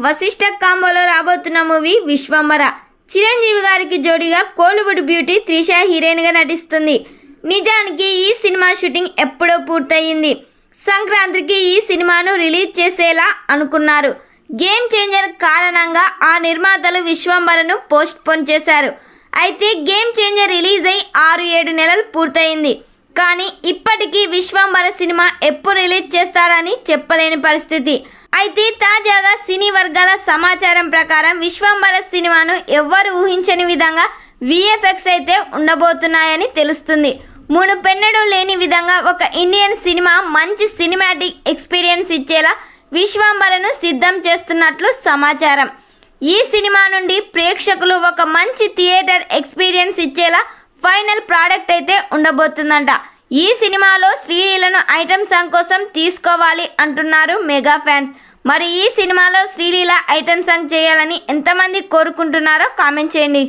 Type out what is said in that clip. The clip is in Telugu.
వశిష్ఠ కాంబోలో రాబోతున్న మూవీ విశ్వంబర. చిరంజీవి గారికి జోడీగా కోలీవుడ్ బ్యూటీ త్రిష హీరోయిన్గా నటిస్తుంది. నిజానికి ఈ సినిమా షూటింగ్ ఎప్పుడో పూర్తయింది. సంక్రాంతికి ఈ సినిమాను రిలీజ్ చేసేలా అనుకున్నారు. గేమ్ చేంజర్ కారణంగా ఆ నిర్మాతలు విశ్వంబరను పోస్ట్ పోన్ చేశారు. అయితే గేమ్ చేంజర్ రిలీజ్ అయి 6-7 నెలలు పూర్తయింది. కానీ ఇప్పటికీ విశ్వంబర సినిమా ఎప్పుడు రిలీజ్ చేస్తారని చెప్పలేని పరిస్థితి. అయితే తాజాగా సినీ వర్గాల సమాచారం ప్రకారం విశ్వంబర సినిమాను ఎవ్వరు ఊహించని విధంగా విఎఫ్ఎక్స్ అయితే ఉండబోతున్నాయని తెలుస్తుంది. మునుపెన్నడూ లేని విధంగా ఒక ఇండియన్ సినిమా మంచి సినిమాటిక్ ఎక్స్పీరియన్స్ ఇచ్చేలా విశ్వంబరను సిద్ధం చేస్తున్నట్లు సమాచారం. ఈ సినిమా నుండి ప్రేక్షకులు ఒక మంచి థియేటర్ ఎక్స్పీరియన్స్ ఇచ్చేలా ఫైనల్ ప్రోడక్ట్ అయితే ఉండబోతుందంట. ఈ సినిమాలో శ్రీలీలను ఐటమ్ సాంగ్ కోసం తీసుకోవాలి అంటున్నారు మెగా ఫ్యాన్స్. మరి ఈ సినిమాలో శ్రీలీల ఐటమ్ సాంగ్ చేయాలని ఎంతమంది కోరుకుంటున్నారో కామెంట్ చేయండి.